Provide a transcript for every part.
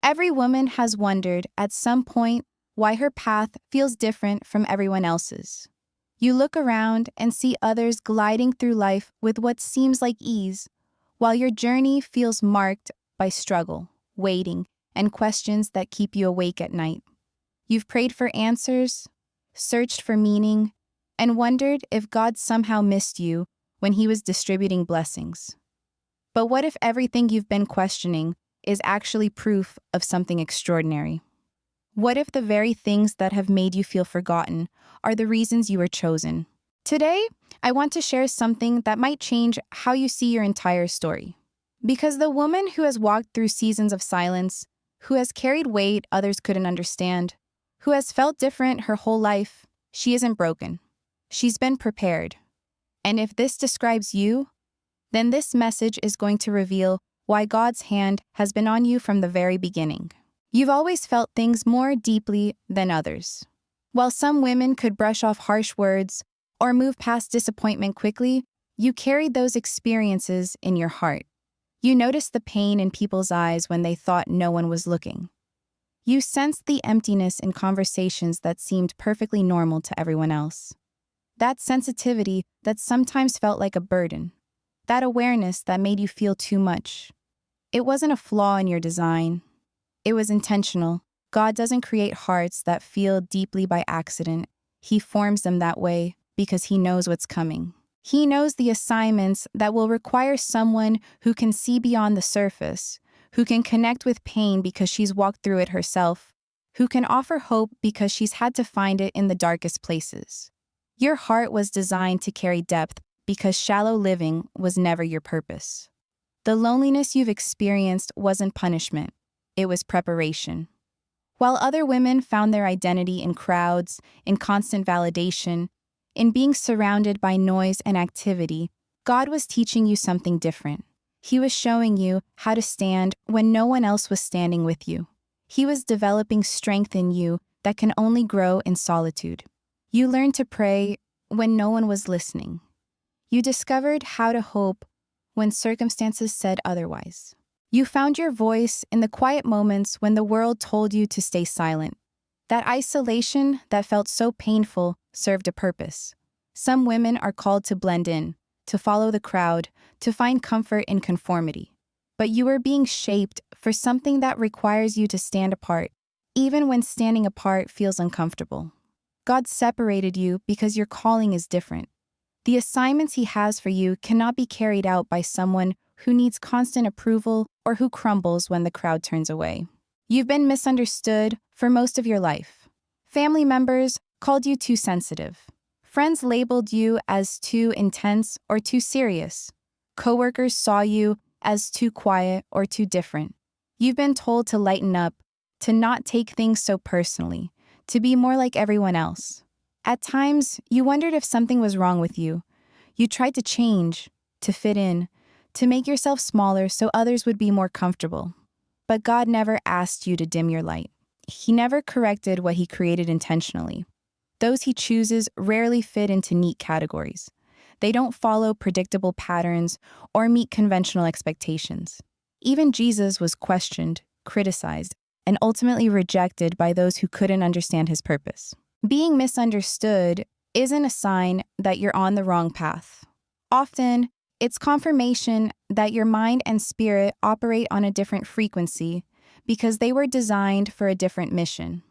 Every woman has wondered at some point why her path feels different from everyone else's. You look around and see others gliding through life with what seems like ease, while your journey feels marked by struggle, waiting, and questions that keep you awake at night. You've prayed for answers, searched for meaning, and wondered if God somehow missed you when He was distributing blessings. But what if everything you've been questioning is actually proof of something extraordinary? What if the very things that have made you feel forgotten are the reasons you were chosen? Today, I want to share something that might change how you see your entire story. Because the woman who has walked through seasons of silence, who has carried weight others couldn't understand, who has felt different her whole life, she isn't broken. She's been prepared. And if this describes you, then this message is going to reveal why God's hand has been on you from the very beginning. You've always felt things more deeply than others. While some women could brush off harsh words or move past disappointment quickly, you carried those experiences in your heart. You noticed the pain in people's eyes when they thought no one was looking. You sensed the emptiness in conversations that seemed perfectly normal to everyone else. That sensitivity that sometimes felt like a burden. That awareness that made you feel too much. It wasn't a flaw in your design. It was intentional. God doesn't create hearts that feel deeply by accident. He forms them that way because He knows what's coming. He knows the assignments that will require someone who can see beyond the surface, who can connect with pain because she's walked through it herself, who can offer hope because she's had to find it in the darkest places. Your heart was designed to carry depth because shallow living was never your purpose. The loneliness you've experienced wasn't punishment. It was preparation. While other women found their identity in crowds, in constant validation, in being surrounded by noise and activity, God was teaching you something different. He was showing you how to stand when no one else was standing with you. He was developing strength in you that can only grow in solitude. You learned to pray when no one was listening. You discovered how to hope when circumstances said otherwise. You found your voice in the quiet moments when the world told you to stay silent. That isolation that felt so painful served a purpose. Some women are called to blend in, to follow the crowd, to find comfort in conformity. But you are being shaped for something that requires you to stand apart, even when standing apart feels uncomfortable. God separated you because your calling is different. The assignments He has for you cannot be carried out by someone who needs constant approval or who crumbles when the crowd turns away. You've been misunderstood for most of your life. Family members called you too sensitive. Friends labeled you as too intense or too serious. Coworkers saw you as too quiet or too different. You've been told to lighten up, to not take things so personally, to be more like everyone else. At times, you wondered if something was wrong with you. You tried to change, to fit in, to make yourself smaller so others would be more comfortable. But God never asked you to dim your light. He never corrected what He created intentionally. Those He chooses rarely fit into neat categories. They don't follow predictable patterns or meet conventional expectations. Even Jesus was questioned, criticized, and ultimately rejected by those who couldn't understand His purpose. Being misunderstood isn't a sign that you're on the wrong path. Often, it's confirmation that your mind and spirit operate on a different frequency because they were designed for a different mission.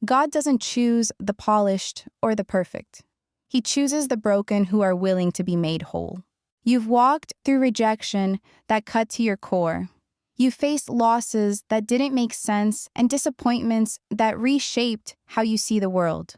God doesn't choose the polished or the perfect. He chooses the broken who are willing to be made whole. You've walked through rejection that cut to your core. You faced losses that didn't make sense and disappointments that reshaped how you see the world.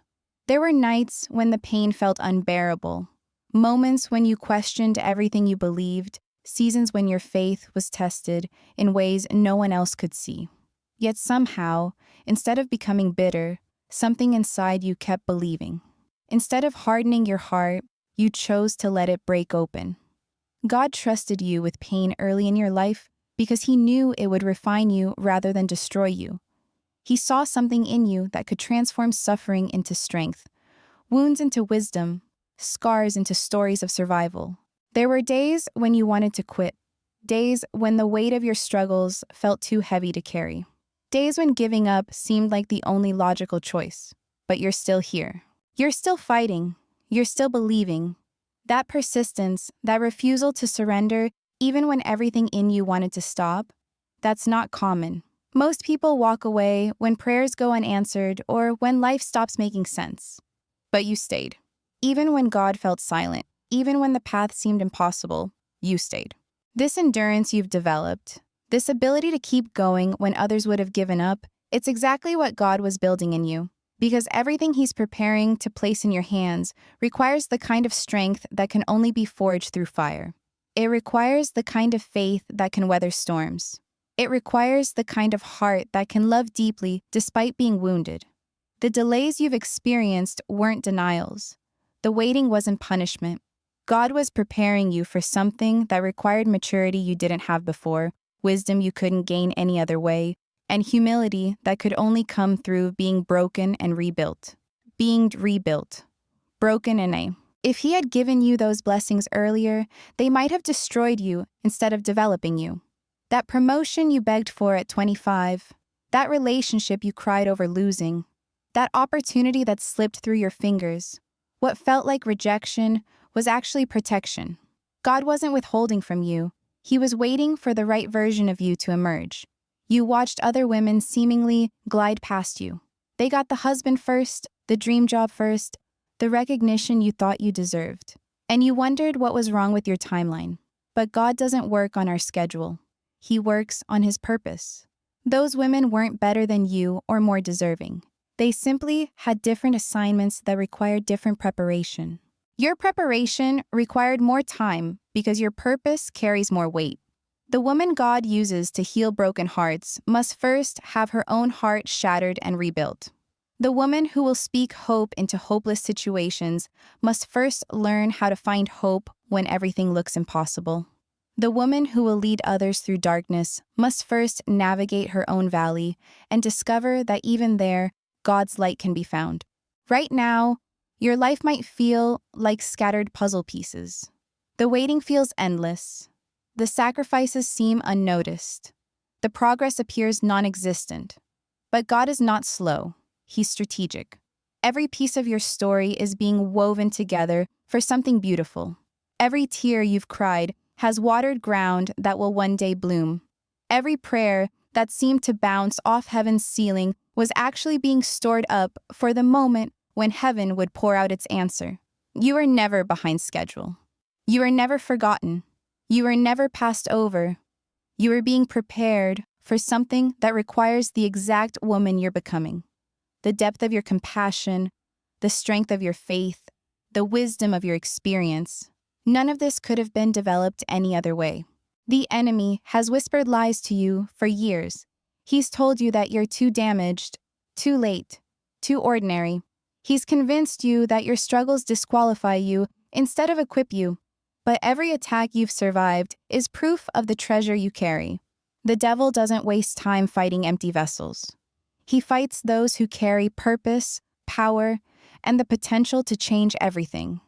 There were nights when the pain felt unbearable, moments when you questioned everything you believed, seasons when your faith was tested in ways no one else could see. Yet somehow, instead of becoming bitter, something inside you kept believing. Instead of hardening your heart, you chose to let it break open. God trusted you with pain early in your life because He knew it would refine you rather than destroy you. He saw something in you that could transform suffering into strength, wounds into wisdom, scars into stories of survival. There were days when you wanted to quit, days when the weight of your struggles felt too heavy to carry. Days when giving up seemed like the only logical choice. But you're still here. You're still fighting. You're still believing. That persistence, that refusal to surrender, even when everything in you wanted to stop, that's not common. Most people walk away when prayers go unanswered or when life stops making sense. But you stayed. Even when God felt silent, even when the path seemed impossible, you stayed. This endurance you've developed, this ability to keep going when others would have given up, it's exactly what God was building in you. Because everything He's preparing to place in your hands requires the kind of strength that can only be forged through fire. It requires the kind of faith that can weather storms. It requires the kind of heart that can love deeply despite being wounded. The delays you've experienced weren't denials. The waiting wasn't punishment. God was preparing you for something that required maturity you didn't have before, wisdom you couldn't gain any other way, and humility that could only come through being broken and rebuilt. Being rebuilt. Broken and a. If He had given you those blessings earlier, they might have destroyed you instead of developing you. That promotion you begged for at 25, that relationship you cried over losing, that opportunity that slipped through your fingers, what felt like rejection was actually protection. God wasn't withholding from you. He was waiting for the right version of you to emerge. You watched other women seemingly glide past you. They got the husband first, the dream job first, the recognition you thought you deserved. And you wondered what was wrong with your timeline. But God doesn't work on our schedule. He works on His purpose. Those women weren't better than you or more deserving. They simply had different assignments that required different preparation. Your preparation required more time because your purpose carries more weight. The woman God uses to heal broken hearts must first have her own heart shattered and rebuilt. The woman who will speak hope into hopeless situations must first learn how to find hope when everything looks impossible. The woman who will lead others through darkness must first navigate her own valley and discover that even there, God's light can be found. Right now, your life might feel like scattered puzzle pieces. The waiting feels endless. The sacrifices seem unnoticed. The progress appears non-existent. But God is not slow. He's strategic. Every piece of your story is being woven together for something beautiful. Every tear you've cried has watered ground that will one day bloom. Every prayer that seemed to bounce off heaven's ceiling was actually being stored up for the moment when heaven would pour out its answer. You are never behind schedule. You are never forgotten. You are never passed over. You are being prepared for something that requires the exact woman you're becoming. The depth of your compassion, the strength of your faith, the wisdom of your experience. None of this could have been developed any other way. The enemy has whispered lies to you for years. He's told you that you're too damaged, too late, too ordinary. He's convinced you that your struggles disqualify you instead of equip you. But every attack you've survived is proof of the treasure you carry. The devil doesn't waste time fighting empty vessels. He fights those who carry purpose, power, and the potential to change everything.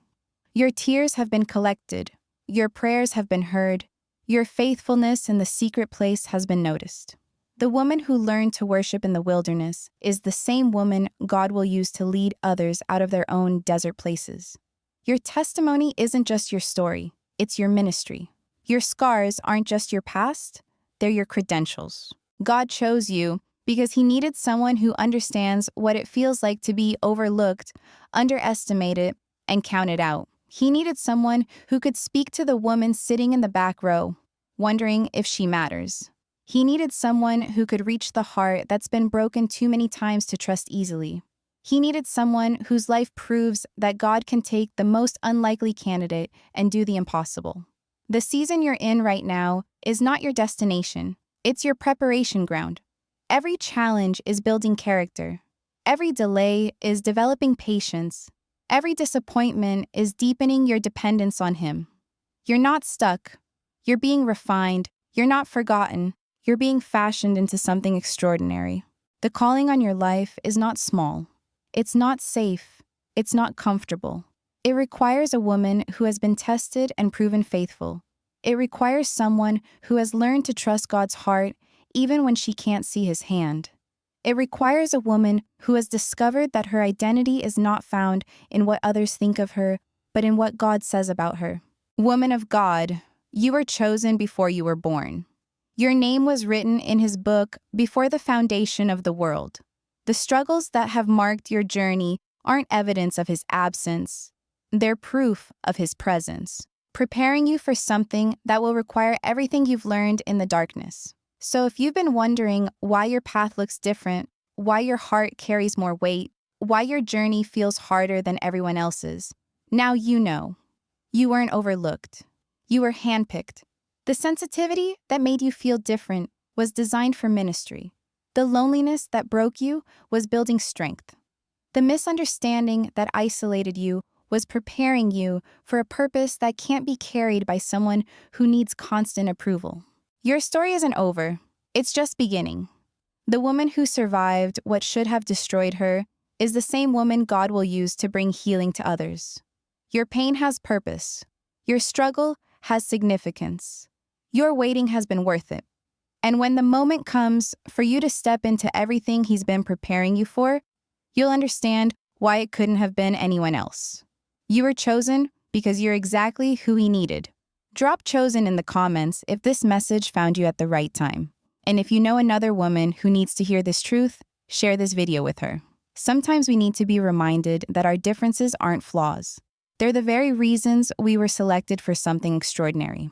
Your tears have been collected. Your prayers have been heard. Your faithfulness in the secret place has been noticed. The woman who learned to worship in the wilderness is the same woman God will use to lead others out of their own desert places. Your testimony isn't just your story, it's your ministry. Your scars aren't just your past, they're your credentials. God chose you because He needed someone who understands what it feels like to be overlooked, underestimated, and counted out. He needed someone who could speak to the woman sitting in the back row, wondering if she matters. He needed someone who could reach the heart that's been broken too many times to trust easily. He needed someone whose life proves that God can take the most unlikely candidate and do the impossible. The season you're in right now is not your destination. It's your preparation ground. Every challenge is building character. Every delay is developing patience. Every disappointment is deepening your dependence on Him. You're not stuck. You're being refined. You're not forgotten. You're being fashioned into something extraordinary. The calling on your life is not small. It's not safe. It's not comfortable. It requires a woman who has been tested and proven faithful. It requires someone who has learned to trust God's heart even when she can't see His hand. It requires a woman who has discovered that her identity is not found in what others think of her, but in what God says about her. Woman of God, you were chosen before you were born. Your name was written in His book before the foundation of the world. The struggles that have marked your journey aren't evidence of His absence. They're proof of His presence, preparing you for something that will require everything you've learned in the darkness. So if you've been wondering why your path looks different, why your heart carries more weight, why your journey feels harder than everyone else's, now you know. You weren't overlooked. You were handpicked. The sensitivity that made you feel different was designed for ministry. The loneliness that broke you was building strength. The misunderstanding that isolated you was preparing you for a purpose that can't be carried by someone who needs constant approval. Your story isn't over. It's just beginning. The woman who survived what should have destroyed her is the same woman God will use to bring healing to others. Your pain has purpose. Your struggle has significance. Your waiting has been worth it. And when the moment comes for you to step into everything He's been preparing you for, you'll understand why it couldn't have been anyone else. You were chosen because you're exactly who He needed. Drop chosen in the comments if this message found you at the right time. And if you know another woman who needs to hear this truth, share this video with her. Sometimes we need to be reminded that our differences aren't flaws. They're the very reasons we were selected for something extraordinary.